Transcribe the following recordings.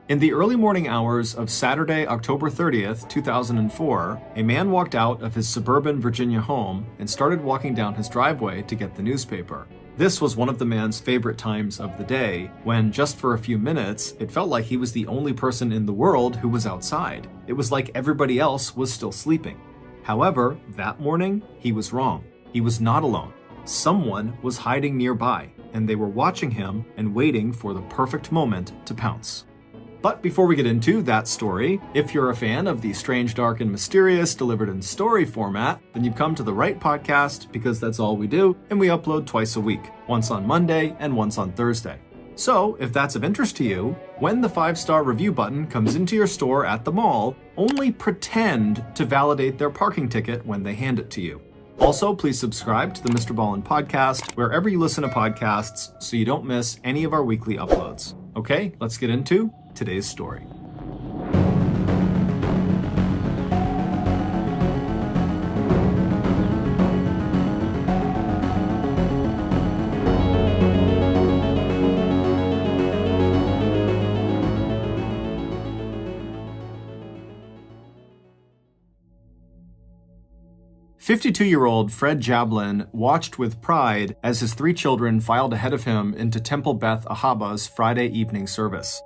In the early morning hours of Saturday, October 30th, 2004, a man walked out of his suburban Virginia home and started walking down his driveway to get the newspaper. This was one of the man's favorite times of the day, when just for a few minutes, it felt like he was the only person in the world who was outside. It was like everybody else was still sleeping. However, that morning, he was wrong. He was not alone. Someone was hiding nearby, and they were watching him and waiting for the perfect moment to pounce. But before we get into that story, if you're a fan of the strange, dark, and mysterious delivered in story format, then you've come to the right podcast, because that's all we do, and we upload twice a week, once on Monday and once on Thursday. So, if that's of interest to you, when the 5-star review button comes into your store at the mall, only pretend to validate their parking ticket when they hand it to you. Also, please subscribe to the MrBallen podcast wherever you listen to podcasts so you don't miss any of our weekly uploads. Okay, let's get into today's story. "52-year-old Fred Jablin watched with pride as his 3 children filed ahead of him into Temple Beth Ahaba's Friday evening service.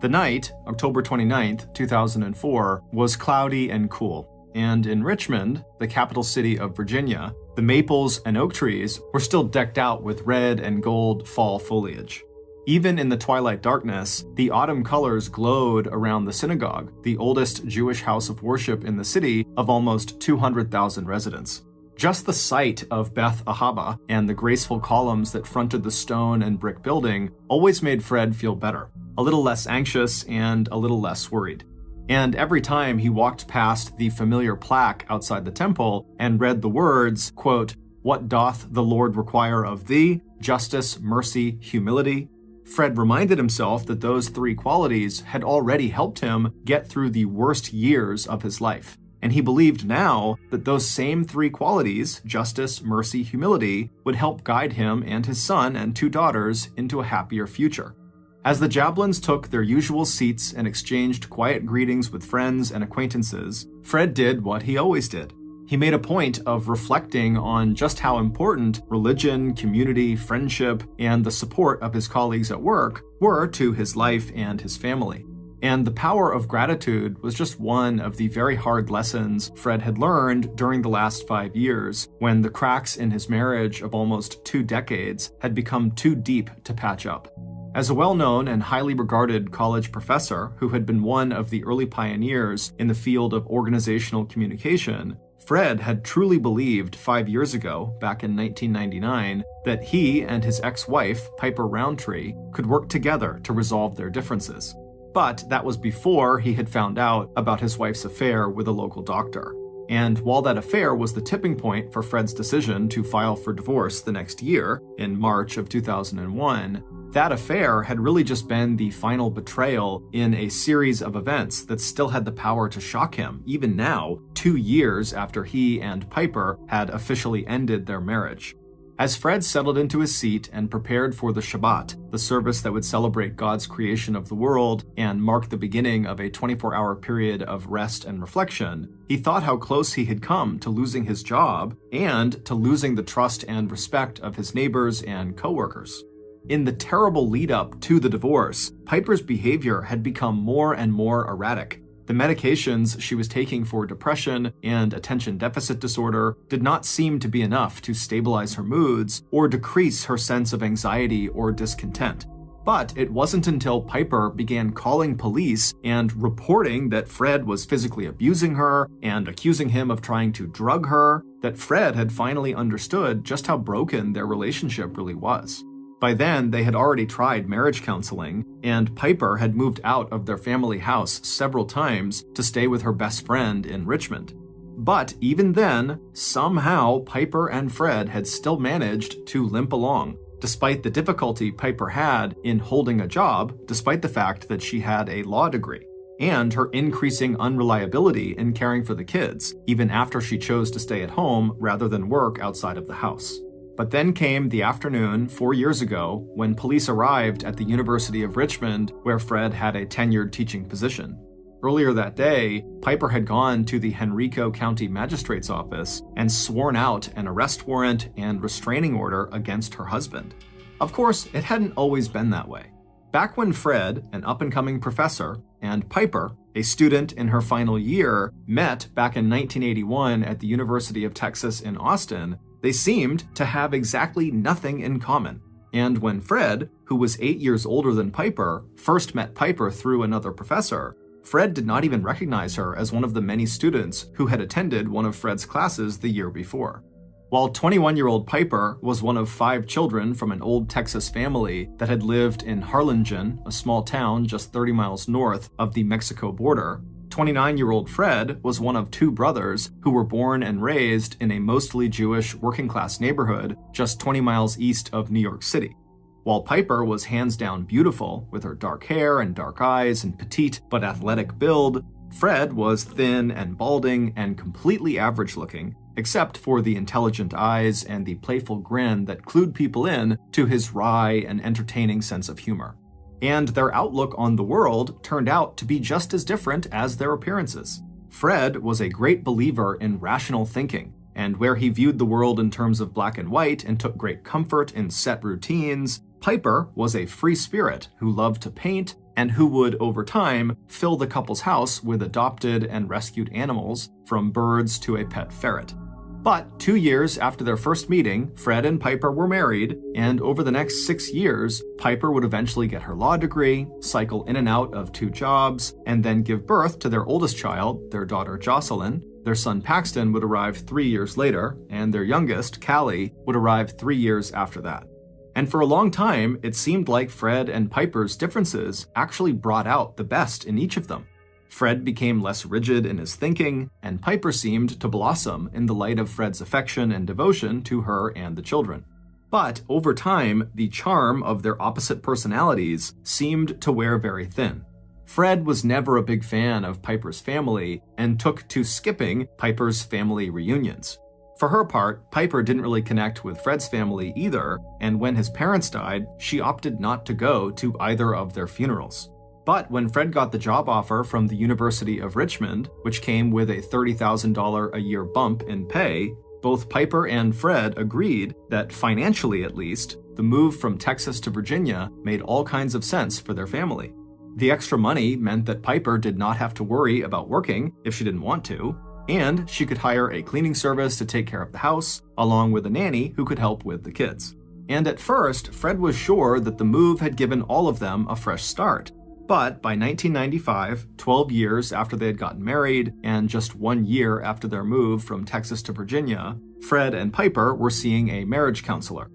The night, October 29th, 2004, was cloudy and cool, and in Richmond, the capital city of Virginia, the maples and oak trees were still decked out with red and gold fall foliage. Even in the twilight darkness, the autumn colors glowed around the synagogue, the oldest Jewish house of worship in the city of almost 200,000 residents. Just the sight of Beth Ahaba and the graceful columns that fronted the stone and brick building always made Fred feel better, a little less anxious and a little less worried. And every time he walked past the familiar plaque outside the temple and read the words, quote, 'What doth the Lord require of thee? Justice, mercy, humility,' Fred reminded himself that those 3 qualities had already helped him get through the worst years of his life. And he believed now that those same 3 qualities, justice, mercy, humility, would help guide him and his son and 2 daughters into a happier future. As the Jablins took their usual seats and exchanged quiet greetings with friends and acquaintances, Fred did what he always did. He made a point of reflecting on just how important religion, community, friendship, and the support of his colleagues at work were to his life and his family. And the power of gratitude was just one of the very hard lessons Fred had learned during the last 5 years, when the cracks in his marriage of almost 2 decades had become too deep to patch up. As a well-known and highly regarded college professor who had been one of the early pioneers in the field of organizational communication, Fred had truly believed 5 years ago, back in 1999, that he and his ex-wife, Piper Roundtree, could work together to resolve their differences. But that was before he had found out about his wife's affair with a local doctor. And while that affair was the tipping point for Fred's decision to file for divorce the next year, in March of 2001, that affair had really just been the final betrayal in a series of events that still had the power to shock him, even now, 2 years after he and Piper had officially ended their marriage. As Fred settled into his seat and prepared for the Shabbat, the service that would celebrate God's creation of the world and mark the beginning of a 24-hour period of rest and reflection, he thought how close he had come to losing his job and to losing the trust and respect of his neighbors and coworkers. In the terrible lead-up to the divorce, Piper's behavior had become more and more erratic. The medications she was taking for depression and attention deficit disorder did not seem to be enough to stabilize her moods or decrease her sense of anxiety or discontent. But it wasn't until Piper began calling police and reporting that Fred was physically abusing her and accusing him of trying to drug her that Fred had finally understood just how broken their relationship really was. By then, they had already tried marriage counseling, and Piper had moved out of their family house several times to stay with her best friend in Richmond. But even then, somehow Piper and Fred had still managed to limp along, despite the difficulty Piper had in holding a job, despite the fact that she had a law degree, and her increasing unreliability in caring for the kids, even after she chose to stay at home rather than work outside of the house. But then came the afternoon 4 years ago when police arrived at the University of Richmond, where Fred had a tenured teaching position. Earlier that day, Piper had gone to the Henrico County Magistrate's office and sworn out an arrest warrant and restraining order against her husband. Of course, it hadn't always been that way. Back when Fred, an up-and-coming professor, and Piper, a student in her final year, met back in 1981 at the University of Texas in Austin, they seemed to have exactly nothing in common. And when Fred, who was 8 years older than Piper, first met Piper through another professor, Fred did not even recognize her as one of the many students who had attended one of Fred's classes the year before. While 21-year-old Piper was one of 5 children from an old Texas family that had lived in Harlingen, a small town just 30 miles north of the Mexico border, 29-year-old Fred was one of 2 brothers who were born and raised in a mostly Jewish working-class neighborhood just 20 miles east of New York City. While Piper was hands down beautiful, with her dark hair and dark eyes and petite but athletic build, Fred was thin and balding and completely average looking, except for the intelligent eyes and the playful grin that clued people in to his wry and entertaining sense of humor. And their outlook on the world turned out to be just as different as their appearances. Fred was a great believer in rational thinking, and where he viewed the world in terms of black and white and took great comfort in set routines, Piper was a free spirit who loved to paint and who would, over time, fill the couple's house with adopted and rescued animals, from birds to a pet ferret. But 2 years after their first meeting, Fred and Piper were married, and over the next 6 years, Piper would eventually get her law degree, cycle in and out of 2 jobs, and then give birth to their oldest child, their daughter Jocelyn. Their son Paxton would arrive 3 years later, and their youngest, Callie, would arrive 3 years after that. And for a long time, it seemed like Fred and Piper's differences actually brought out the best in each of them. Fred became less rigid in his thinking, and Piper seemed to blossom in the light of Fred's affection and devotion to her and the children. But over time, the charm of their opposite personalities seemed to wear very thin. Fred was never a big fan of Piper's family and took to skipping Piper's family reunions. For her part, Piper didn't really connect with Fred's family either, and when his parents died, she opted not to go to either of their funerals. But when Fred got the job offer from the University of Richmond, which came with a $30,000 a year bump in pay, both Piper and Fred agreed that, financially at least, the move from Texas to Virginia made all kinds of sense for their family. The extra money meant that Piper did not have to worry about working if she didn't want to, and she could hire a cleaning service to take care of the house, along with a nanny who could help with the kids. And at first, Fred was sure that the move had given all of them a fresh start. But by 1995, 12 years after they had gotten married, and just 1 year after their move from Texas to Virginia, Fred and Piper were seeing a marriage counselor.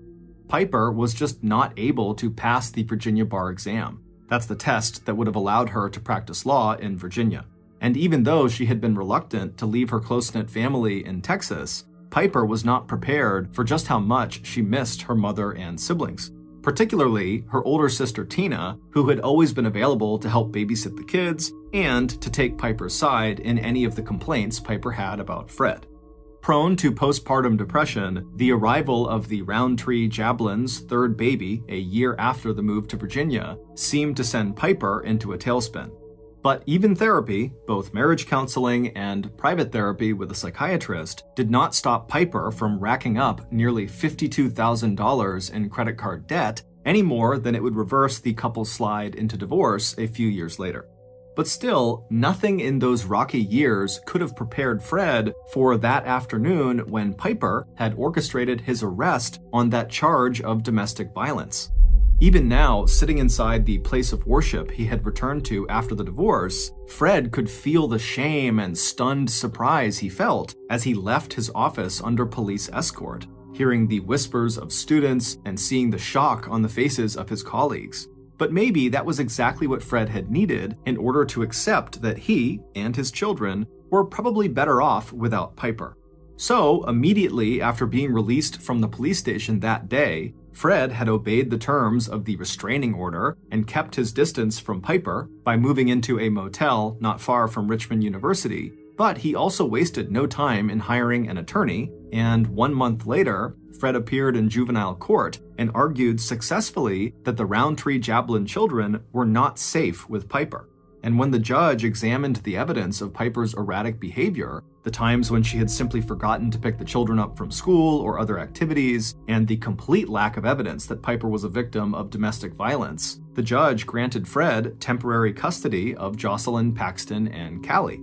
Piper was just not able to pass the Virginia bar exam. That's the test that would have allowed her to practice law in Virginia. And even though she had been reluctant to leave her close-knit family in Texas, Piper was not prepared for just how much she missed her mother and siblings. Particularly her older sister Tina, who had always been available to help babysit the kids and to take Piper's side in any of the complaints Piper had about Fred. Prone to postpartum depression, the arrival of the Roundtree Jablin's third baby a year after the move to Virginia seemed to send Piper into a tailspin. But even therapy, both marriage counseling and private therapy with a psychiatrist, did not stop Piper from racking up nearly $52,000 in credit card debt any more than it would reverse the couple's slide into divorce a few years later. But still, nothing in those rocky years could have prepared Fred for that afternoon when Piper had orchestrated his arrest on that charge of domestic violence. Even now, sitting inside the place of worship he had returned to after the divorce, Fred could feel the shame and stunned surprise he felt as he left his office under police escort, hearing the whispers of students and seeing the shock on the faces of his colleagues. But maybe that was exactly what Fred had needed in order to accept that he and his children were probably better off without Piper. So, immediately after being released from the police station that day, Fred had obeyed the terms of the restraining order and kept his distance from Piper by moving into a motel not far from Richmond University, But he also wasted no time in hiring an attorney, and 1 month later, Fred appeared in juvenile court and argued successfully that the Roundtree-Jablin children were not safe with Piper. And when the judge examined the evidence of Piper's erratic behavior, the times when she had simply forgotten to pick the children up from school or other activities, and the complete lack of evidence that Piper was a victim of domestic violence, the judge granted Fred temporary custody of Jocelyn, Paxton, and Callie.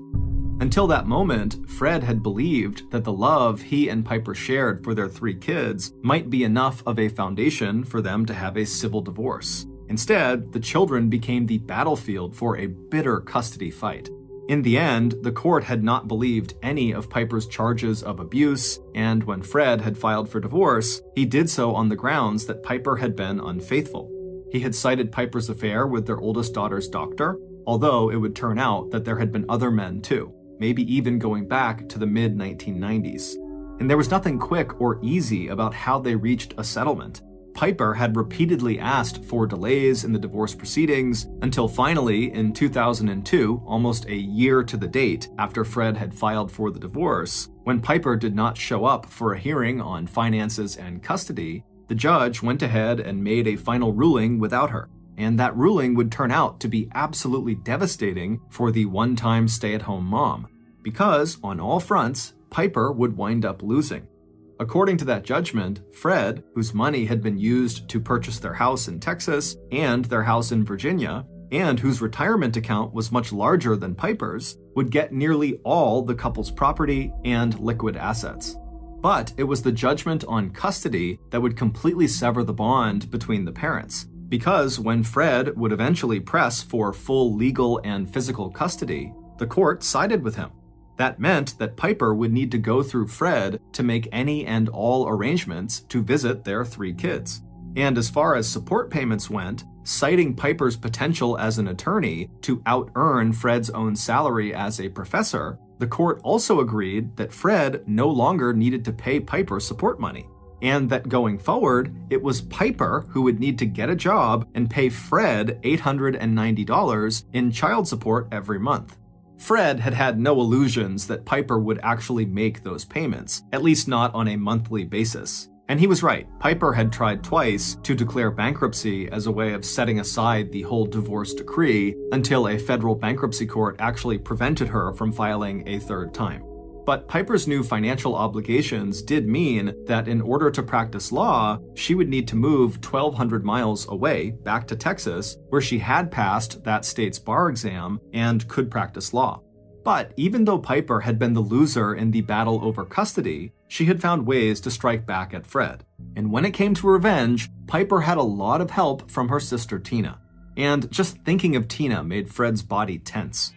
Until that moment, Fred had believed that the love he and Piper shared for their 3 kids might be enough of a foundation for them to have a civil divorce. Instead, the children became the battlefield for a bitter custody fight. In the end, the court had not believed any of Piper's charges of abuse, and when Fred had filed for divorce, he did so on the grounds that Piper had been unfaithful. He had cited Piper's affair with their oldest daughter's doctor, although it would turn out that there had been other men too, maybe even going back to the mid-1990s. And there was nothing quick or easy about how they reached a settlement. Piper had repeatedly asked for delays in the divorce proceedings until finally, in 2002, almost a year to the date after Fred had filed for the divorce, when Piper did not show up for a hearing on finances and custody, the judge went ahead and made a final ruling without her. And that ruling would turn out to be absolutely devastating for the one-time stay-at-home mom, because on all fronts, Piper would wind up losing. According to that judgment, Fred, whose money had been used to purchase their house in Texas and their house in Virginia, and whose retirement account was much larger than Piper's, would get nearly all the couple's property and liquid assets. But it was the judgment on custody that would completely sever the bond between the parents, because when Fred would eventually press for full legal and physical custody, the court sided with him. That meant that Piper would need to go through Fred to make any and all arrangements to visit their 3 kids. And as far as support payments went, citing Piper's potential as an attorney to out-earn Fred's own salary as a professor, the court also agreed that Fred no longer needed to pay Piper support money, and that going forward, it was Piper who would need to get a job and pay Fred $890 in child support every month. Fred had had no illusions that Piper would actually make those payments, at least not on a monthly basis. And he was right. Piper had tried twice to declare bankruptcy as a way of setting aside the whole divorce decree until a federal bankruptcy court actually prevented her from filing a 3rd time. But Piper's new financial obligations did mean that in order to practice law, she would need to move 1,200 miles away back to Texas, where she had passed that state's bar exam and could practice law. But even though Piper had been the loser in the battle over custody, she had found ways to strike back at Fred. And when it came to revenge, Piper had a lot of help from her sister Tina. And just thinking of Tina made Fred's body tense.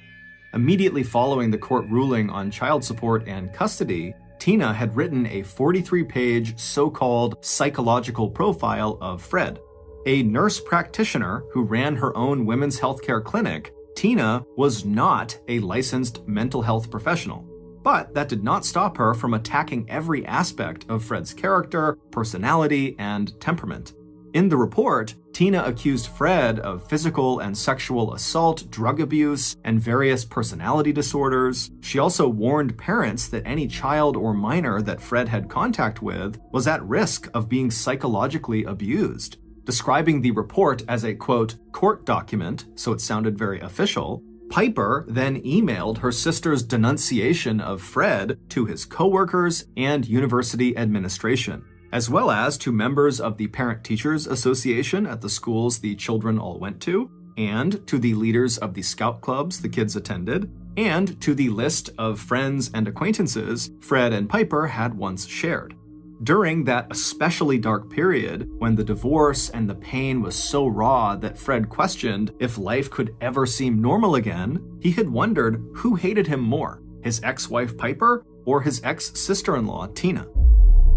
Immediately following the court ruling on child support and custody, Tina had written a 43-page so-called psychological profile of Fred. A nurse practitioner who ran her own women's healthcare clinic, Tina was not a licensed mental health professional. But that did not stop her from attacking every aspect of Fred's character, personality, and temperament. In the report, Tina accused Fred of physical and sexual assault, drug abuse, and various personality disorders. She also warned parents that any child or minor that Fred had contact with was at risk of being psychologically abused. Describing the report as a, quote, court document, so it sounded very official, Piper then emailed her sister's denunciation of Fred to his coworkers and university administration, as well as to members of the Parent-Teachers Association at the schools the children all went to, and to the leaders of the scout clubs the kids attended, and to the list of friends and acquaintances Fred and Piper had once shared. During that especially dark period, when the divorce and the pain was so raw that Fred questioned if life could ever seem normal again, he had wondered who hated him more, his ex-wife Piper or his ex-sister-in-law Tina.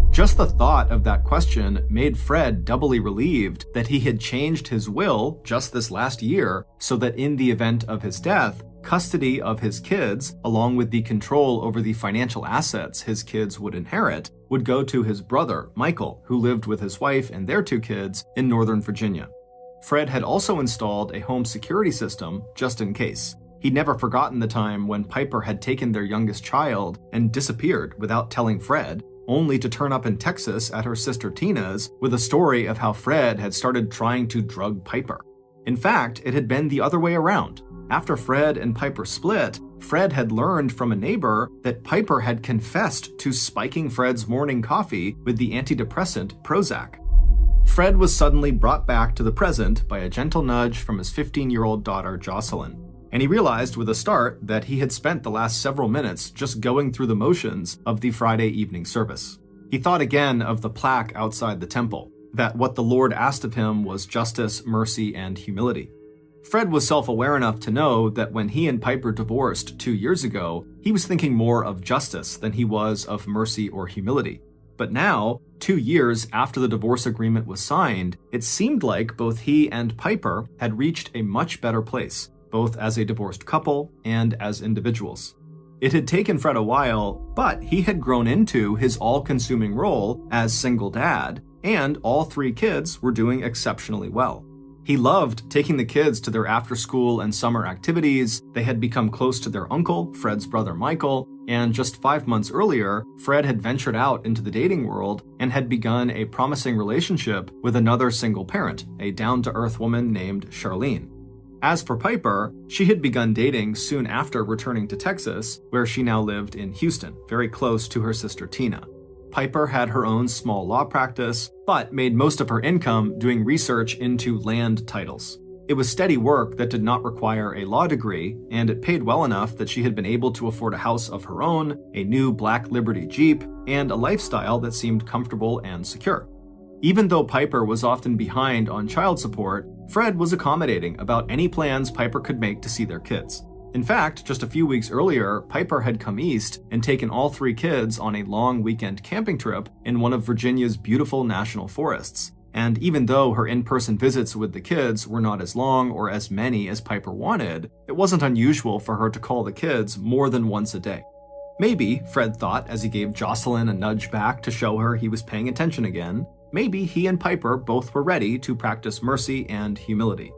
Just the thought of that question made Fred doubly relieved that he had changed his will just this last year so that in the event of his death, custody of his kids, along with the control over the financial assets his kids would inherit, would go to his brother, Michael, who lived with his wife and their 2 kids in Northern Virginia. Fred had also installed a home security system just in case. He'd never forgotten the time when Piper had taken their youngest child and disappeared without telling Fred, only to turn up in Texas at her sister Tina's with a story of how Fred had started trying to drug Piper. In fact, it had been the other way around. After Fred and Piper split, Fred had learned from a neighbor that Piper had confessed to spiking Fred's morning coffee with the antidepressant Prozac. Fred was suddenly brought back to the present by a gentle nudge from his 15-year-old daughter Jocelyn, and he realized with a start that he had spent the last several minutes just going through the motions of the Friday evening service. He thought again of the plaque outside the temple, that what the Lord asked of him was justice, mercy, and humility. Fred was self-aware enough to know that when he and Piper divorced 2 years ago, he was thinking more of justice than he was of mercy or humility. But now, 2 years after the divorce agreement was signed, it seemed like both he and Piper had reached a much better place, both as a divorced couple and as individuals. It had taken Fred a while, but he had grown into his all-consuming role as single dad, and all 3 kids were doing exceptionally well. He loved taking the kids to their after-school and summer activities. They had become close to their uncle, Fred's brother Michael, and just 5 months earlier, Fred had ventured out into the dating world and had begun a promising relationship with another single parent, a down-to-earth woman named Charlene. As for Piper, she had begun dating soon after returning to Texas, where she now lived in Houston, very close to her sister Tina. Piper had her own small law practice, but made most of her income doing research into land titles. It was steady work that did not require a law degree, and it paid well enough that she had been able to afford a house of her own, a new black Liberty Jeep, and a lifestyle that seemed comfortable and secure. Even though Piper was often behind on child support, Fred was accommodating about any plans Piper could make to see their kids. In fact, just a few weeks earlier, Piper had come east and taken all 3 kids on a long weekend camping trip in one of Virginia's beautiful national forests. And even though her in-person visits with the kids were not as long or as many as Piper wanted, it wasn't unusual for her to call the kids more than once a day. Maybe, Fred thought as he gave Jocelyn a nudge back to show her he was paying attention again, maybe he and Piper both were ready to practice mercy and humility.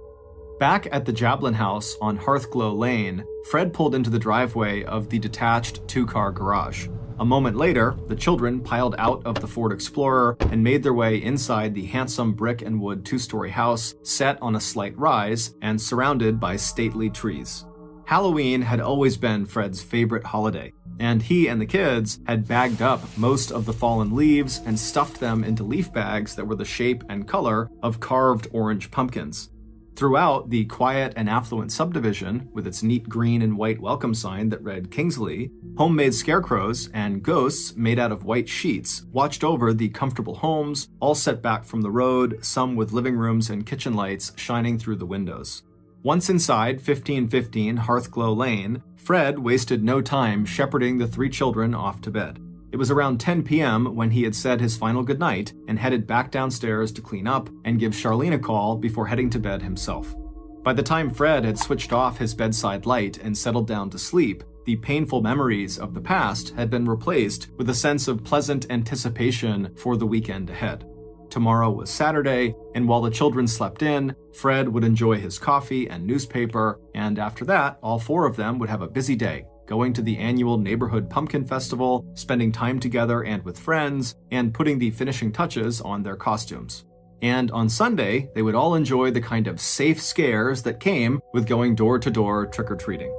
Back at the Jablin house on Hearthglow Lane, Fred pulled into the driveway of the detached 2-car garage. A moment later, the children piled out of the Ford Explorer and made their way inside the handsome brick and wood 2-story house set on a slight rise and surrounded by stately trees. Halloween had always been Fred's favorite holiday, and he and the kids had bagged up most of the fallen leaves and stuffed them into leaf bags that were the shape and color of carved orange pumpkins. Throughout the quiet and affluent subdivision, with its neat green and white welcome sign that read Kingsley, homemade scarecrows and ghosts made out of white sheets watched over the comfortable homes, all set back from the road, some with living rooms and kitchen lights shining through the windows. Once inside 1515 Hearthglow Lane, Fred wasted no time shepherding the 3 children off to bed. It was around 10 p.m. when he had said his final goodnight and headed back downstairs to clean up and give Charlene a call before heading to bed himself. By the time Fred had switched off his bedside light and settled down to sleep, the painful memories of the past had been replaced with a sense of pleasant anticipation for the weekend ahead. Tomorrow was Saturday, and while the children slept in, Fred would enjoy his coffee and newspaper, and after that, all 4 of them would have a busy day, going to the annual neighborhood pumpkin festival, spending time together and with friends, and putting the finishing touches on their costumes. And on Sunday, they would all enjoy the kind of safe scares that came with going door to door trick-or-treating.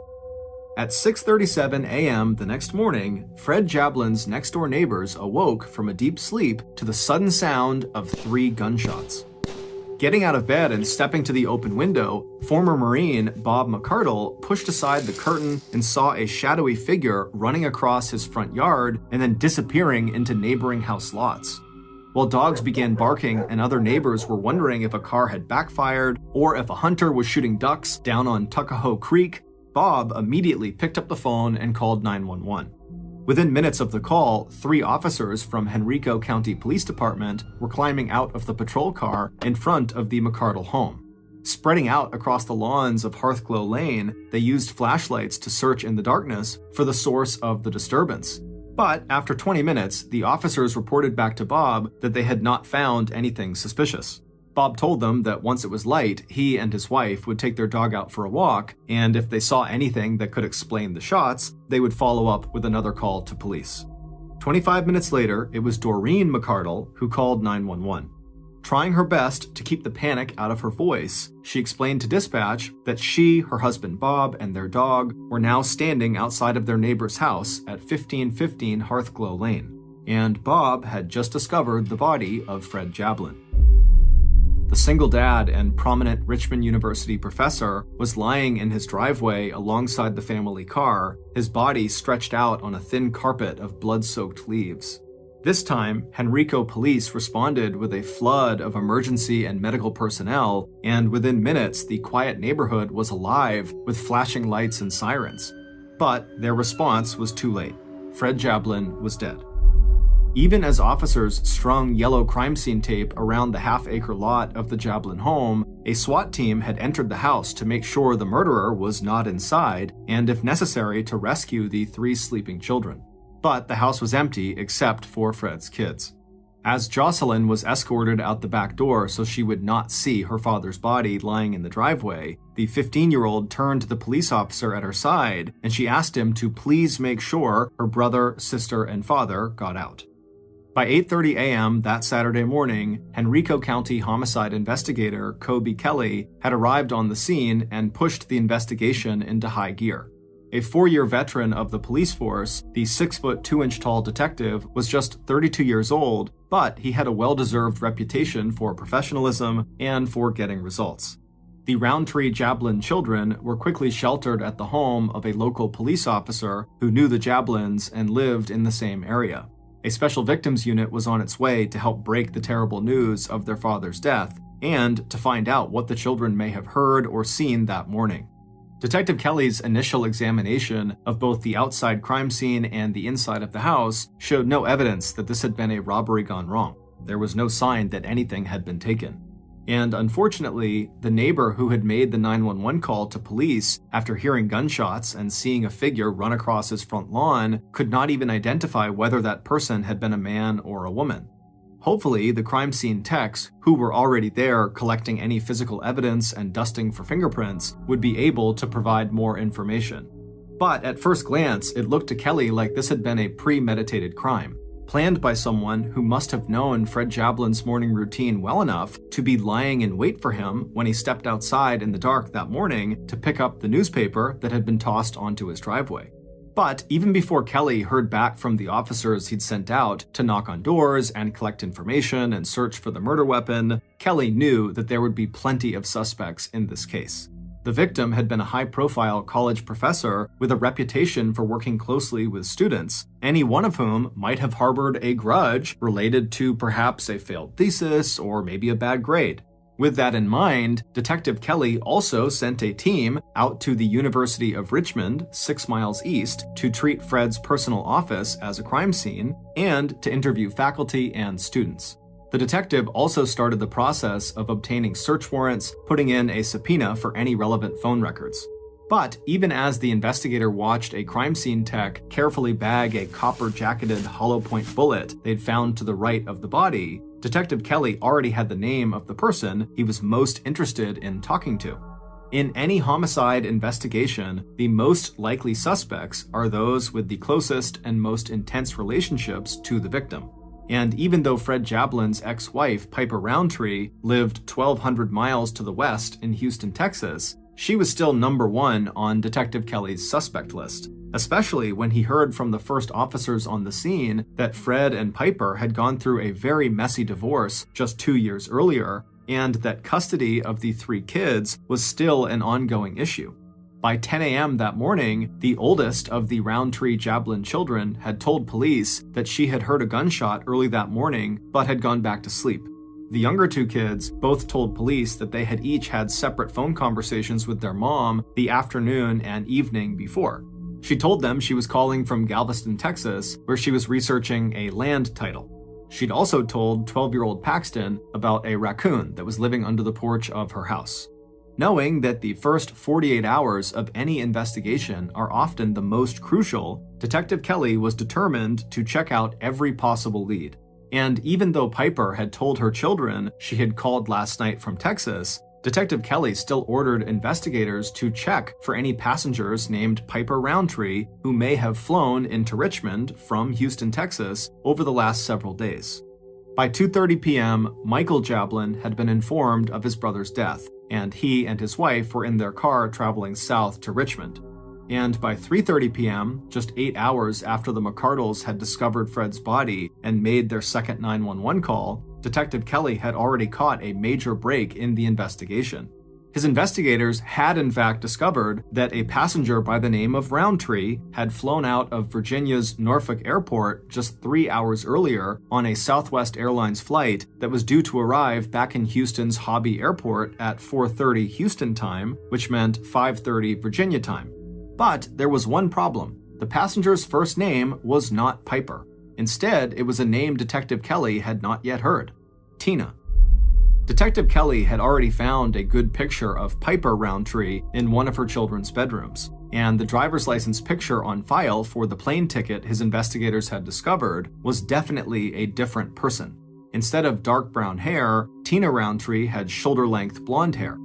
At 6:37 a.m. the next morning, Fred Jablin's next-door neighbors awoke from a deep sleep to the sudden sound of 3 gunshots. Getting out of bed and stepping to the open window, former Marine Bob McCardle pushed aside the curtain and saw a shadowy figure running across his front yard and then disappearing into neighboring house lots. While dogs began barking and other neighbors were wondering if a car had backfired or if a hunter was shooting ducks down on Tuckahoe Creek, Bob immediately picked up the phone and called 911. Within minutes of the call, 3 officers from Henrico County Police Department were climbing out of the patrol car in front of the McCardle home. Spreading out across the lawns of Hearthglow Lane, they used flashlights to search in the darkness for the source of the disturbance. But after 20 minutes, the officers reported back to Bob that they had not found anything suspicious. Bob told them that once it was light, he and his wife would take their dog out for a walk, and if they saw anything that could explain the shots, they would follow up with another call to police. 25 minutes later, it was Doreen McCardle who called 911. Trying her best to keep the panic out of her voice, she explained to dispatch that she, her husband Bob, and their dog were now standing outside of their neighbor's house at 1515 Hearthglow Lane, and Bob had just discovered the body of Fred Jablin. The single dad and prominent Richmond University professor was lying in his driveway alongside the family car, his body stretched out on a thin carpet of blood-soaked leaves. This time, Henrico police responded with a flood of emergency and medical personnel, and within minutes, the quiet neighborhood was alive with flashing lights and sirens. But their response was too late. Fred Jablin was dead. Even as officers strung yellow crime scene tape around the half-acre lot of the Jablin home, a SWAT team had entered the house to make sure the murderer was not inside, and if necessary, to rescue the 3 sleeping children. But the house was empty except for Fred's kids. As Jocelyn was escorted out the back door so she would not see her father's body lying in the driveway, the 15-year-old turned to the police officer at her side, and she asked him to please make sure her brother, sister, and father got out. By 8:30 a.m. that Saturday morning, Henrico County homicide investigator Kobe Kelly had arrived on the scene and pushed the investigation into high gear. A 4-year veteran of the police force, the 6-foot 2-inch tall detective was just 32 years old, but he had a well-deserved reputation for professionalism and for getting results. The Roundtree Jablin children were quickly sheltered at the home of a local police officer who knew the Jablins and lived in the same area. A special victims unit was on its way to help break the terrible news of their father's death and to find out what the children may have heard or seen that morning. Detective Kelly's initial examination of both the outside crime scene and the inside of the house showed no evidence that this had been a robbery gone wrong. There was no sign that anything had been taken. And unfortunately, the neighbor who had made the 911 call to police after hearing gunshots and seeing a figure run across his front lawn could not even identify whether that person had been a man or a woman. Hopefully, the crime scene techs, who were already there collecting any physical evidence and dusting for fingerprints, would be able to provide more information. But at first glance, it looked to Kelly like this had been a premeditated crime, planned by someone who must have known Fred Jablin's morning routine well enough to be lying in wait for him when he stepped outside in the dark that morning to pick up the newspaper that had been tossed onto his driveway. But even before Kelly heard back from the officers he'd sent out to knock on doors and collect information and search for the murder weapon, Kelly knew that there would be plenty of suspects in this case. The victim had been a high-profile college professor with a reputation for working closely with students, any one of whom might have harbored a grudge related to perhaps a failed thesis or maybe a bad grade. With that in mind, Detective Kelly also sent a team out to the University of Richmond, 6 miles east, to treat Fred's personal office as a crime scene and to interview faculty and students. The detective also started the process of obtaining search warrants, putting in a subpoena for any relevant phone records. But even as the investigator watched a crime scene tech carefully bag a copper-jacketed hollow-point bullet they'd found to the right of the body, Detective Kelly already had the name of the person he was most interested in talking to. In any homicide investigation, the most likely suspects are those with the closest and most intense relationships to the victim. And even though Fred Jablin's ex-wife, Piper Roundtree, lived 1,200 miles to the west in Houston, Texas, she was still number 1 on Detective Kelly's suspect list, especially when he heard from the first officers on the scene that Fred and Piper had gone through a very messy divorce just 2 years earlier, and that custody of the 3 kids was still an ongoing issue. By 10 a.m. that morning, the oldest of the Roundtree Jablin children had told police that she had heard a gunshot early that morning but had gone back to sleep. The younger 2 kids both told police that they had each had separate phone conversations with their mom the afternoon and evening before. She told them she was calling from Galveston, Texas, where she was researching a land title. She'd also told 12-year-old Paxton about a raccoon that was living under the porch of her house. Knowing that the first 48 hours of any investigation are often the most crucial, Detective Kelly was determined to check out every possible lead. And even though Piper had told her children she had called last night from Texas, Detective Kelly still ordered investigators to check for any passengers named Piper Roundtree who may have flown into Richmond from Houston, Texas over the last several days. By 2:30 p.m., Michael Jablin had been informed of his brother's death, and he and his wife were in their car traveling south to Richmond. And by 3:30 p.m., just 8 hours after the McCardles had discovered Fred's body and made their second 911 call, Detective Kelly had already caught a major break in the investigation. His investigators had in fact discovered that a passenger by the name of Roundtree had flown out of Virginia's Norfolk Airport just 3 hours earlier on a Southwest Airlines flight that was due to arrive back in Houston's Hobby Airport at 4:30 Houston time, which meant 5:30 Virginia time. But there was one problem. The passenger's first name was not Piper. Instead, it was a name Detective Kelly had not yet heard: Tina. Detective Kelly had already found a good picture of Piper Roundtree in one of her children's bedrooms, and the driver's license picture on file for the plane ticket his investigators had discovered was definitely a different person. Instead of dark brown hair, Tina Roundtree had shoulder-length blonde hair.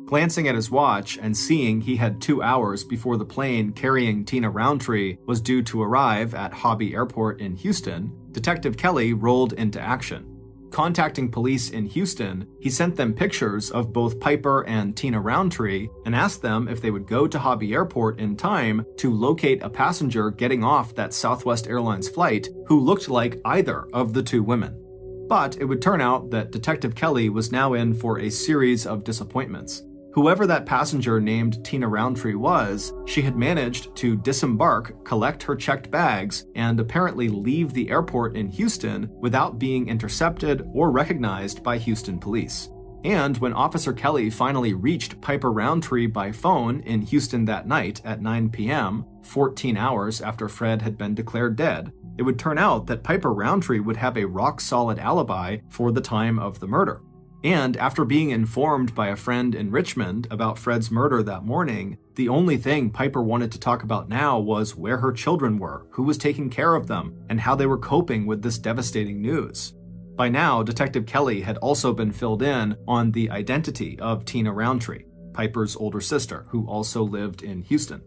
Glancing at his watch and seeing he had 2 hours before the plane carrying Tina Roundtree was due to arrive at Hobby Airport in Houston, Detective Kelly rolled into action. Contacting police in Houston, he sent them pictures of both Piper and Tina Roundtree and asked them if they would go to Hobby Airport in time to locate a passenger getting off that Southwest Airlines flight who looked like either of the two women. But it would turn out that Detective Kelly was now in for a series of disappointments. Whoever that passenger named Tina Roundtree was, she had managed to disembark, collect her checked bags, and apparently leave the airport in Houston without being intercepted or recognized by Houston police. And when Officer Kelly finally reached Piper Roundtree by phone in Houston that night at 9 p.m., 14 hours after Fred had been declared dead, it would turn out that Piper Roundtree would have a rock-solid alibi for the time of the murder. And after being informed by a friend in Richmond about Fred's murder that morning, the only thing Piper wanted to talk about now was where her children were, who was taking care of them, and how they were coping with this devastating news. By now, Detective Kelly had also been filled in on the identity of Tina Roundtree, Piper's older sister, who also lived in Houston.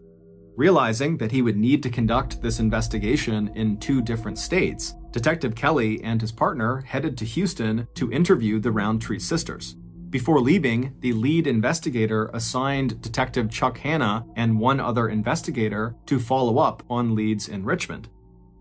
Realizing that he would need to conduct this investigation in 2 different states, Detective Kelly and his partner headed to Houston to interview the Roundtree sisters. Before leaving, the lead investigator assigned Detective Chuck Hanna and one other investigator to follow up on leads in Richmond.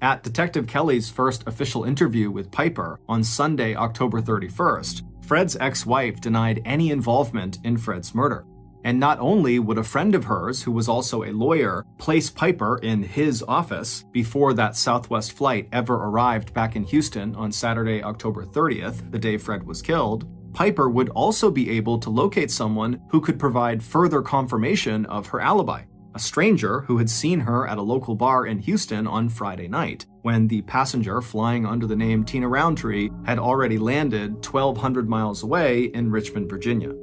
At Detective Kelly's first official interview with Piper on Sunday, October 31st, Fred's ex-wife denied any involvement in Fred's murder. And not only would a friend of hers, who was also a lawyer, place Piper in his office before that Southwest flight ever arrived back in Houston on Saturday, October 30th, the day Fred was killed, Piper would also be able to locate someone who could provide further confirmation of her alibi, a stranger who had seen her at a local bar in Houston on Friday night, when the passenger flying under the name Tina Roundtree had already landed 1,200 miles away in Richmond, Virginia.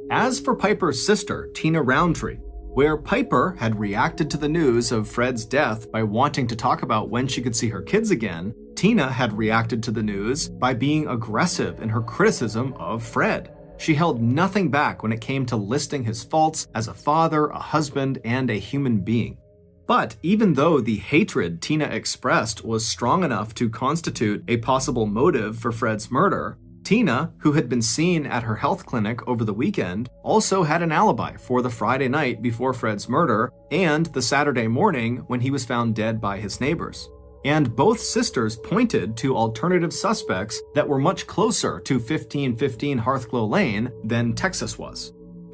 As for Piper's sister, Tina Roundtree, where Piper had reacted to the news of Fred's death by wanting to talk about when she could see her kids again, Tina had reacted to the news by being aggressive in her criticism of Fred. She held nothing back when it came to listing his faults as a father, a husband, and a human being. But even though the hatred Tina expressed was strong enough to constitute a possible motive for Fred's murder, Tina, who had been seen at her health clinic over the weekend, also had an alibi for the Friday night before Fred's murder and the Saturday morning when he was found dead by his neighbors. And both sisters pointed to alternative suspects that were much closer to 1515 Hearthglow Lane than Texas was.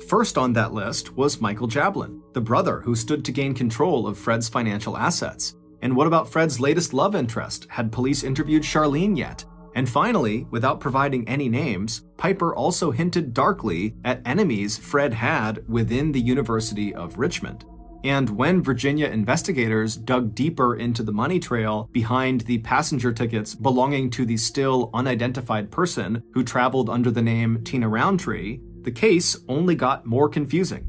First on that list was Michael Jablin, the brother who stood to gain control of Fred's financial assets. And what about Fred's latest love interest? Had police interviewed Charlene yet? And finally, without providing any names, Piper also hinted darkly at enemies Fred had within the University of Richmond. And when Virginia investigators dug deeper into the money trail behind the passenger tickets belonging to the still unidentified person who traveled under the name Tina Roundtree, the case only got more confusing.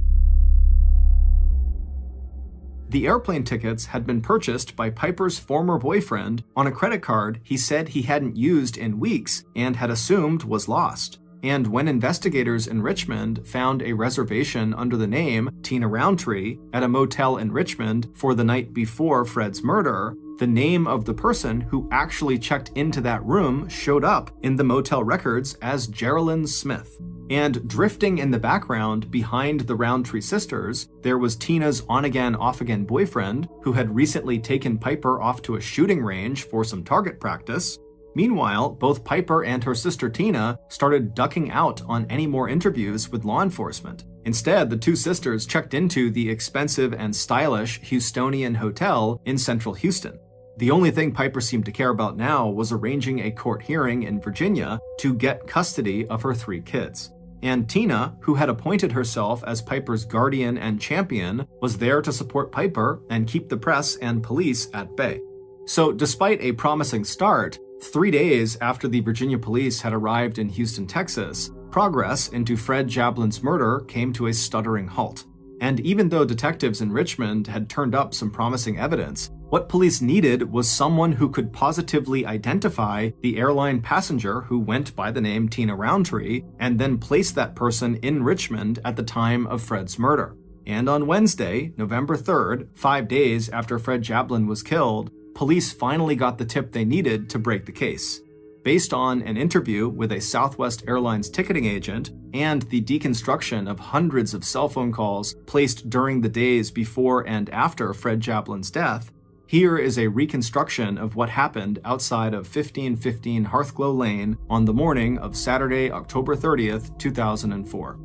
The airplane tickets had been purchased by Piper's former boyfriend on a credit card he said he hadn't used in weeks and had assumed was lost. And when investigators in Richmond found a reservation under the name Tina Roundtree at a motel in Richmond for the night before Fred's murder, the name of the person who actually checked into that room showed up in the motel records as Geraldine Smith. And drifting in the background behind the Roundtree sisters, there was Tina's on-again, off-again boyfriend who had recently taken Piper off to a shooting range for some target practice. Meanwhile, both Piper and her sister Tina started ducking out on any more interviews with law enforcement. Instead, the two sisters checked into the expensive and stylish Houstonian Hotel in central Houston. The only thing Piper seemed to care about now was arranging a court hearing in Virginia to get custody of her 3 kids. And Tina, who had appointed herself as Piper's guardian and champion, was there to support Piper and keep the press and police at bay. So despite a promising start, 3 days after the Virginia police had arrived in Houston, Texas, progress into Fred Jablin's murder came to a stuttering halt. And even though detectives in Richmond had turned up some promising evidence, what police needed was someone who could positively identify the airline passenger who went by the name Tina Roundtree and then place that person in Richmond at the time of Fred's murder. And on Wednesday, November 3rd, 5 days after Fred Jablin was killed, police finally got the tip they needed to break the case. Based on an interview with a Southwest Airlines ticketing agent and the deconstruction of hundreds of cell phone calls placed during the days before and after Fred Jablin's death, here is a reconstruction of what happened outside of 1515 Hearthglow Lane on the morning of Saturday, October 30th, 2004.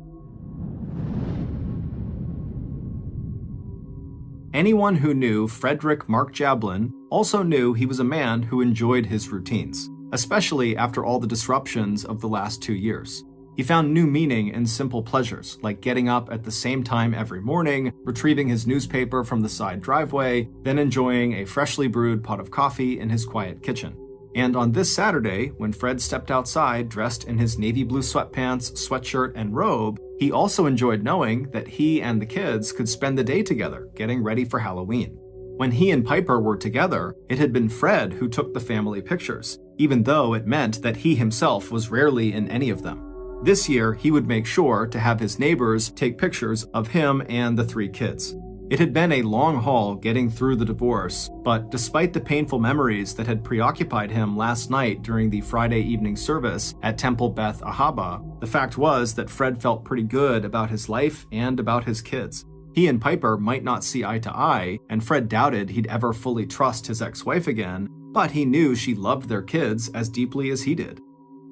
Anyone who knew Frederick Mark Jablin also knew he was a man who enjoyed his routines, especially after all the disruptions of the last 2 years. He found new meaning in simple pleasures, like getting up at the same time every morning, retrieving his newspaper from the side driveway, then enjoying a freshly brewed pot of coffee in his quiet kitchen. And on this Saturday, when Fred stepped outside dressed in his navy blue sweatpants, sweatshirt, and robe, he also enjoyed knowing that he and the kids could spend the day together, getting ready for Halloween. When he and Piper were together, it had been Fred who took the family pictures, even though it meant that he himself was rarely in any of them. This year, he would make sure to have his neighbors take pictures of him and the 3 kids. It had been a long haul getting through the divorce, but despite the painful memories that had preoccupied him last night during the Friday evening service at Temple Beth Ahaba, the fact was that Fred felt pretty good about his life and about his kids. He and Piper might not see eye to eye, and Fred doubted he'd ever fully trust his ex-wife again, but he knew she loved their kids as deeply as he did.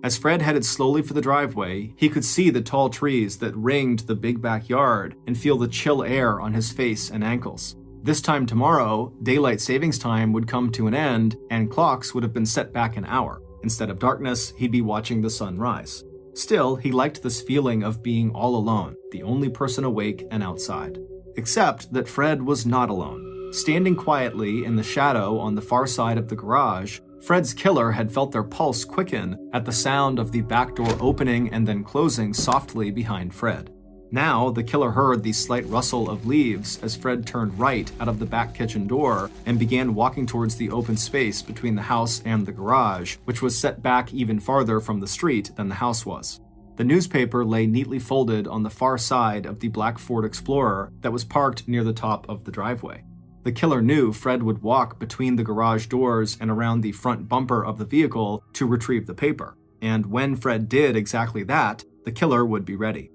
As Fred headed slowly for the driveway, he could see the tall trees that ringed the big backyard and feel the chill air on his face and ankles. This time tomorrow, daylight savings time would come to an end and clocks would have been set back an hour. Instead of darkness, he'd be watching the sun rise. Still, he liked this feeling of being all alone, the only person awake and outside. Except that Fred was not alone. Standing quietly in the shadow on the far side of the garage, Fred's killer had felt their pulse quicken at the sound of the back door opening and then closing softly behind Fred. Now, the killer heard the slight rustle of leaves as Fred turned right out of the back kitchen door and began walking towards the open space between the house and the garage, which was set back even farther from the street than the house was. The newspaper lay neatly folded on the far side of the black Ford Explorer that was parked near the top of the driveway. The killer knew Fred would walk between the garage doors and around the front bumper of the vehicle to retrieve the paper. And when Fred did exactly that, the killer would be ready.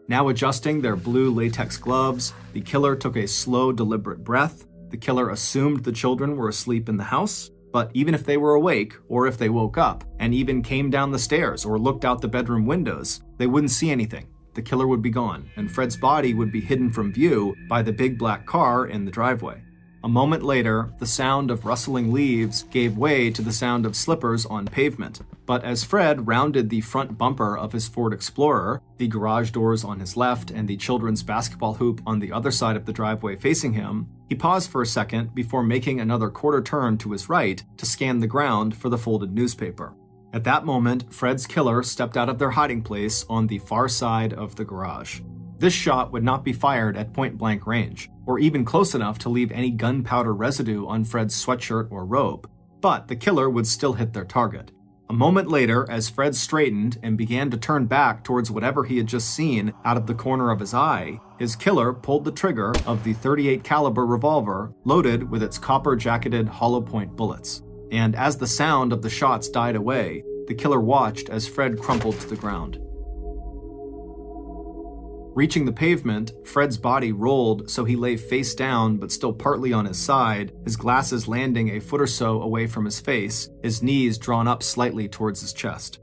Now adjusting their blue latex gloves, the killer took a slow, deliberate breath. The killer assumed the children were asleep in the house, but even if they were awake, or if they woke up, and even came down the stairs or looked out the bedroom windows, they wouldn't see anything. The killer would be gone, and Fred's body would be hidden from view by the big black car in the driveway. A moment later, the sound of rustling leaves gave way to the sound of slippers on pavement. But as Fred rounded the front bumper of his Ford Explorer, the garage doors on his left and the children's basketball hoop on the other side of the driveway facing him, he paused for a second before making another quarter turn to his right to scan the ground for the folded newspaper. At that moment, Fred's killer stepped out of their hiding place on the far side of the garage. This shot would not be fired at point-blank range. or even close enough to leave any gunpowder residue on Fred's sweatshirt or robe, but the killer would still hit their target. A moment later, as Fred straightened and began to turn back towards whatever he had just seen out of the corner of his eye, his killer pulled the trigger of the .38 caliber revolver loaded with its copper-jacketed hollow-point bullets. And as the sound of the shots died away, the killer watched as Fred crumpled to the ground. Reaching the pavement, Fred's body rolled so he lay face down but still partly on his side, his glasses landing a foot or so away from his face, his knees drawn up slightly towards his chest.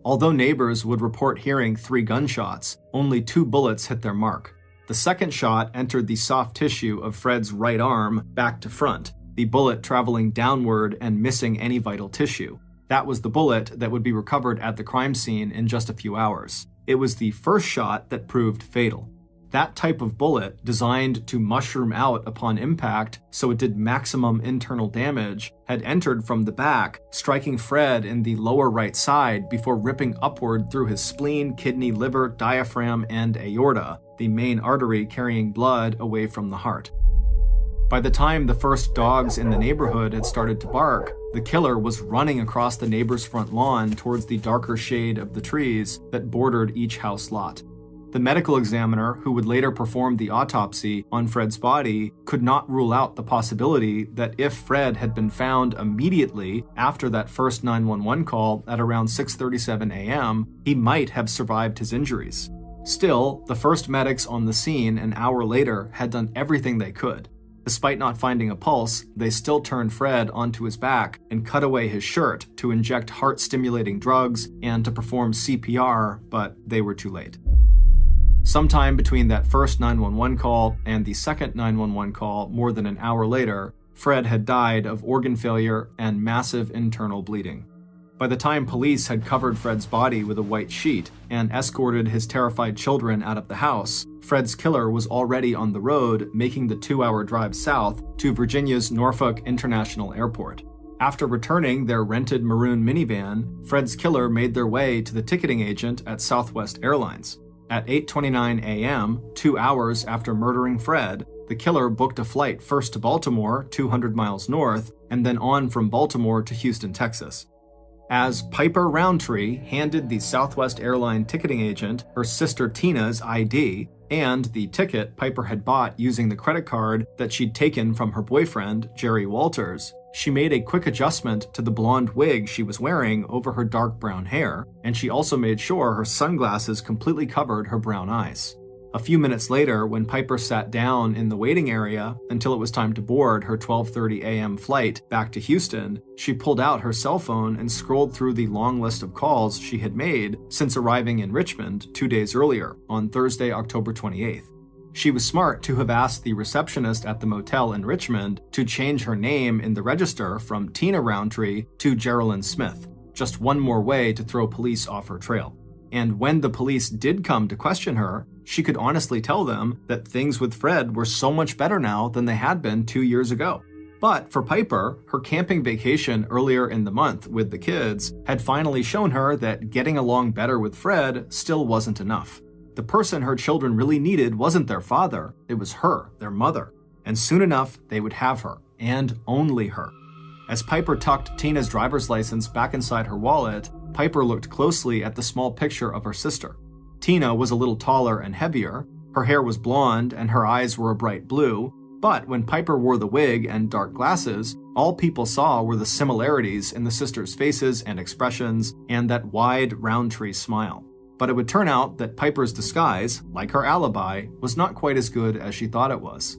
Although neighbors would report hearing 3 gunshots, only 2 bullets hit their mark. The second shot entered the soft tissue of Fred's right arm back to front, the bullet traveling downward and missing any vital tissue. That was the bullet that would be recovered at the crime scene in just a few hours. It was the first shot that proved fatal. That type of bullet, designed to mushroom out upon impact so it did maximum internal damage, had entered from the back, striking Fred in the lower right side before ripping upward through his spleen, kidney, liver, diaphragm, and aorta, the main artery carrying blood away from the heart. By the time the first dogs in the neighborhood had started to bark, the killer was running across the neighbor's front lawn towards the darker shade of the trees that bordered each house lot. The medical examiner, who would later perform the autopsy on Fred's body, could not rule out the possibility that if Fred had been found immediately after that first 911 call at around 6:37 a.m., he might have survived his injuries. Still, the first medics on the scene an hour later had done everything they could. Despite not finding a pulse, they still turned Fred onto his back and cut away his shirt to inject heart-stimulating drugs and to perform CPR, but they were too late. Sometime between that first 911 call and the second 911 call more than an hour later, Fred had died of organ failure and massive internal bleeding. By the time police had covered Fred's body with a white sheet and escorted his terrified children out of the house, Fred's killer was already on the road, making the 2-hour drive south to Virginia's Norfolk International Airport. After returning their rented maroon minivan, Fred's killer made their way to the ticketing agent at Southwest Airlines. At 8:29 a.m., 2 hours after murdering Fred, the killer booked a flight first to Baltimore, 200 miles north, and then on from Baltimore to Houston, Texas. As Piper Roundtree handed the Southwest Airline ticketing agent her sister Tina's ID and the ticket Piper had bought using the credit card that she'd taken from her boyfriend, Jerry Walters, she made a quick adjustment to the blonde wig she was wearing over her dark brown hair, and she also made sure her sunglasses completely covered her brown eyes. A few minutes later, when Piper sat down in the waiting area until it was time to board her 12:30 a.m. flight back to Houston, she pulled out her cell phone and scrolled through the long list of calls she had made since arriving in Richmond 2 days earlier, on Thursday, October 28th. She was smart to have asked the receptionist at the motel in Richmond to change her name in the register from Tina Roundtree to Geraldine Smith, just one more way to throw police off her trail. And when the police did come to question her, she could honestly tell them that things with Fred were so much better now than they had been 2 years ago. But for Piper, her camping vacation earlier in the month with the kids had finally shown her that getting along better with Fred still wasn't enough. The person her children really needed wasn't their father, it was her, their mother. And soon enough, they would have her, and only her. As Piper tucked Tina's driver's license back inside her wallet, Piper looked closely at the small picture of her sister. Tina was a little taller and heavier, her hair was blonde and her eyes were a bright blue, but when Piper wore the wig and dark glasses, all people saw were the similarities in the sisters' faces and expressions and that wide Roundtree smile. But it would turn out that Piper's disguise, like her alibi, was not quite as good as she thought it was.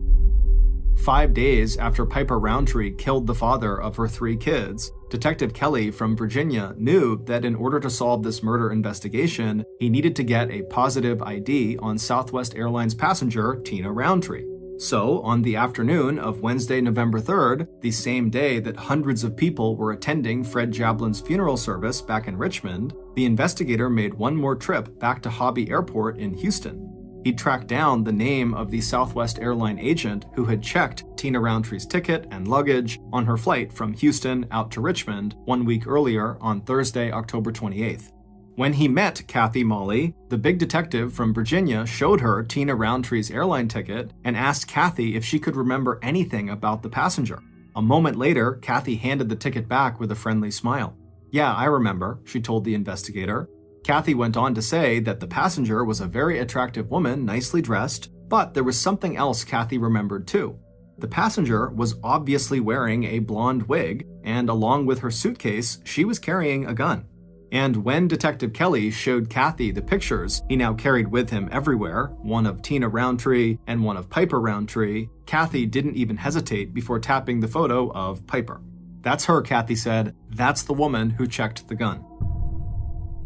5 days after Piper Roundtree killed the father of her 3 kids, Detective Kelly from Virginia knew that in order to solve this murder investigation, he needed to get a positive ID on Southwest Airlines passenger Tina Roundtree. So, on the afternoon of Wednesday, November 3rd, the same day that hundreds of people were attending Fred Jablin's funeral service back in Richmond, the investigator made one more trip back to Hobby Airport in Houston. He tracked down the name of the Southwest Airline agent who had checked Tina Roundtree's ticket and luggage on her flight from Houston out to Richmond 1 week earlier on Thursday, October 28th. When he met Kathy Molly, the big detective from Virginia showed her Tina Roundtree's airline ticket and asked Kathy if she could remember anything about the passenger. A moment later, Kathy handed the ticket back with a friendly smile. "Yeah, I remember," she told the investigator. Kathy went on to say that the passenger was a very attractive woman, nicely dressed, but there was something else Kathy remembered too. The passenger was obviously wearing a blonde wig, and along with her suitcase, she was carrying a gun. And when Detective Kelly showed Kathy the pictures he now carried with him everywhere, one of Tina Roundtree and one of Piper Roundtree, Kathy didn't even hesitate before tapping the photo of Piper. "That's her," Kathy said. "That's the woman who checked the gun."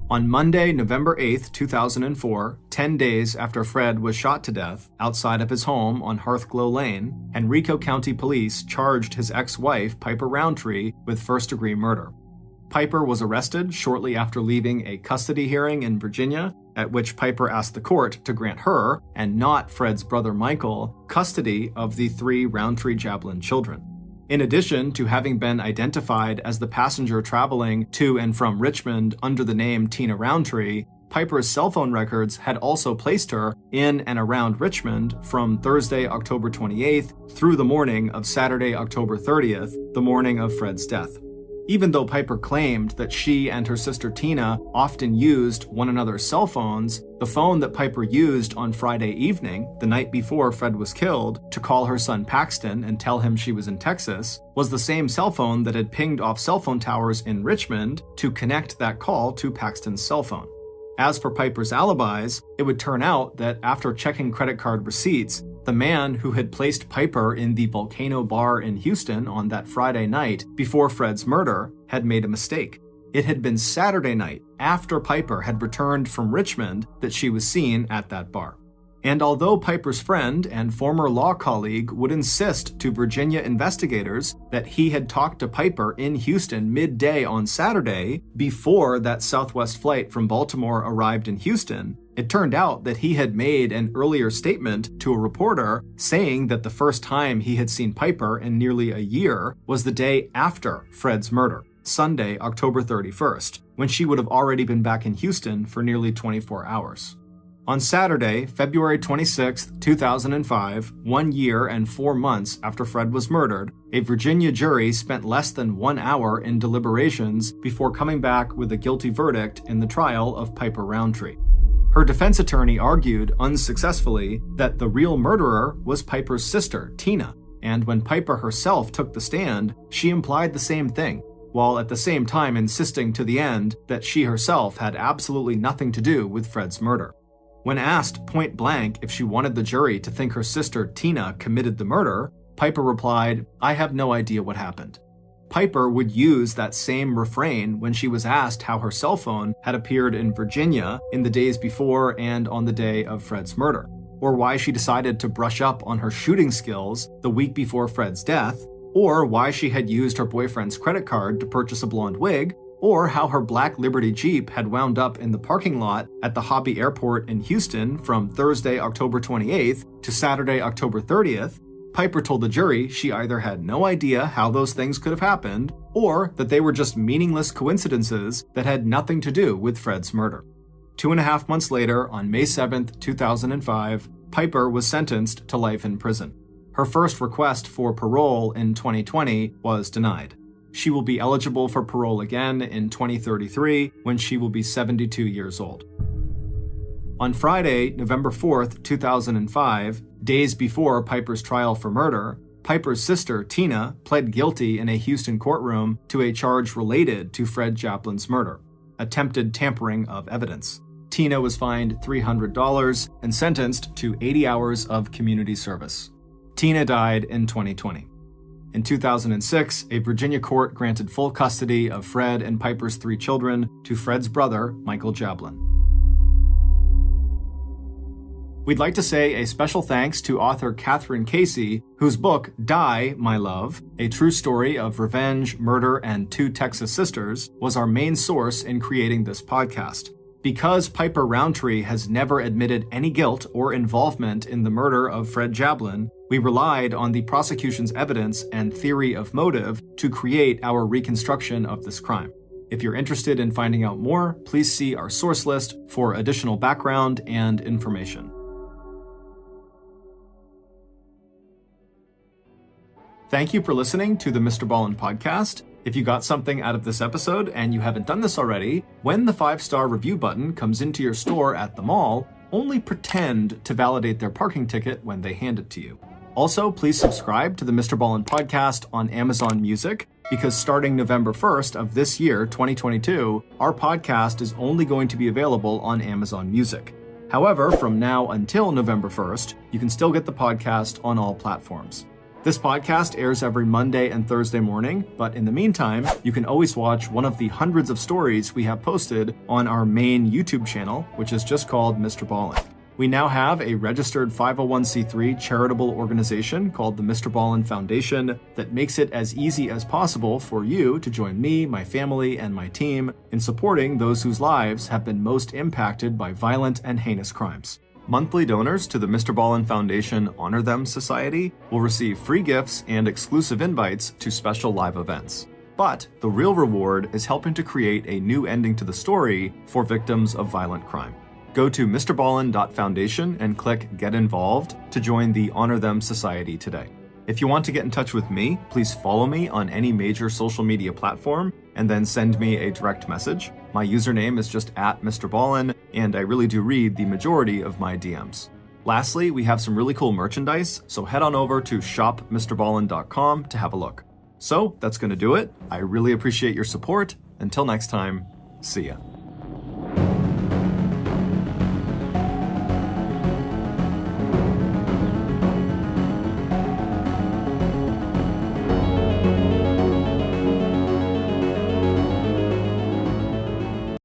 On Monday, November 8, 2004, 10 days after Fred was shot to death outside of his home on Hearthglow Lane, Henrico County Police charged his ex-wife, Piper Roundtree, with first-degree murder. Piper was arrested shortly after leaving a custody hearing in Virginia, at which Piper asked the court to grant her, and not Fred's brother Michael, custody of the 3 Roundtree-Jablin children. In addition to having been identified as the passenger traveling to and from Richmond under the name Tina Roundtree, Piper's cell phone records had also placed her in and around Richmond from Thursday, October 28th through the morning of Saturday, October 30th, the morning of Fred's death. Even though Piper claimed that she and her sister Tina often used one another's cell phones, the phone that Piper used on Friday evening, the night before Fred was killed, to call her son Paxton and tell him she was in Texas, was the same cell phone that had pinged off cell phone towers in Richmond to connect that call to Paxton's cell phone. As for Piper's alibis, it would turn out that after checking credit card receipts, the man who had placed Piper in the Volcano Bar in Houston on that Friday night before Fred's murder had made a mistake. It had been Saturday night, after Piper had returned from Richmond, that she was seen at that bar. And although Piper's friend and former law colleague would insist to Virginia investigators that he had talked to Piper in Houston midday on Saturday before that Southwest flight from Baltimore arrived in Houston, it turned out that he had made an earlier statement to a reporter saying that the first time he had seen Piper in nearly a year was the day after Fred's murder, Sunday, October 31st, when she would have already been back in Houston for nearly 24 hours. On Saturday, February 26, 2005, 1 year and 4 months after Fred was murdered, a Virginia jury spent less than 1 hour in deliberations before coming back with a guilty verdict in the trial of Piper Roundtree. Her defense attorney argued, unsuccessfully, that the real murderer was Piper's sister, Tina, and when Piper herself took the stand, she implied the same thing, while at the same time insisting to the end that she herself had absolutely nothing to do with Fred's murder. When asked point blank if she wanted the jury to think her sister Tina committed the murder, Piper replied, "I have no idea what happened." Piper would use that same refrain when she was asked how her cell phone had appeared in Virginia in the days before and on the day of Fred's murder, or why she decided to brush up on her shooting skills the week before Fred's death, or why she had used her boyfriend's credit card to purchase a blonde wig, or how her black Liberty Jeep had wound up in the parking lot at the Hobby Airport in Houston from Thursday, October 28th to Saturday, October 30th, Piper told the jury she either had no idea how those things could have happened, or that they were just meaningless coincidences that had nothing to do with Fred's murder. 2.5 months later, on May 7th, 2005, Piper was sentenced to life in prison. Her first request for parole in 2020 was denied. She will be eligible for parole again in 2033 when she will be 72 years old. On Friday, November 4th, 2005, days before Piper's trial for murder, Piper's sister, Tina, pled guilty in a Houston courtroom to a charge related to Fred Japlin's murder, attempted tampering of evidence. Tina was fined $300 and sentenced to 80 hours of community service. Tina died in 2020. In 2006, a Virginia court granted full custody of Fred and Piper's 3 children to Fred's brother, Michael Jablin. We'd like to say a special thanks to author Catherine Casey, whose book, Die, My Love, a true story of revenge, murder, and 2 Texas sisters, was our main source in creating this podcast. Because Piper Roundtree has never admitted any guilt or involvement in the murder of Fred Jablin, we relied on the prosecution's evidence and theory of motive to create our reconstruction of this crime. If you're interested in finding out more, please see our source list for additional background and information. Thank you for listening to the MrBallen podcast. If you got something out of this episode and you haven't done this already, when the 5-star review button comes into your store at the mall, only pretend to validate their parking ticket when they hand it to you. Also, please subscribe to the MrBallen podcast on Amazon Music, because starting November 1st of this year, 2022, our podcast is only going to be available on Amazon Music. However, from now until November 1st, you can still get the podcast on all platforms. This podcast airs every Monday and Thursday morning, but in the meantime, you can always watch one of the hundreds of stories we have posted on our main YouTube channel, which is just called MrBallen. We now have a registered 501c3 charitable organization called the MrBallen Foundation that makes it as easy as possible for you to join me, my family, and my team in supporting those whose lives have been most impacted by violent and heinous crimes. Monthly donors to the MrBallen Foundation Honor Them Society will receive free gifts and exclusive invites to special live events. But the real reward is helping to create a new ending to the story for victims of violent crime. Go to MrBallen.Foundation and click Get Involved to join the Honor Them Society today. If you want to get in touch with me, please follow me on any major social media platform and then send me a direct message. My username is just @MrBallen, and I really do read the majority of my DMs. Lastly, we have some really cool merchandise, so head on over to shopmrballen.com to have a look. So that's going to do it. I really appreciate your support. Until next time, see ya.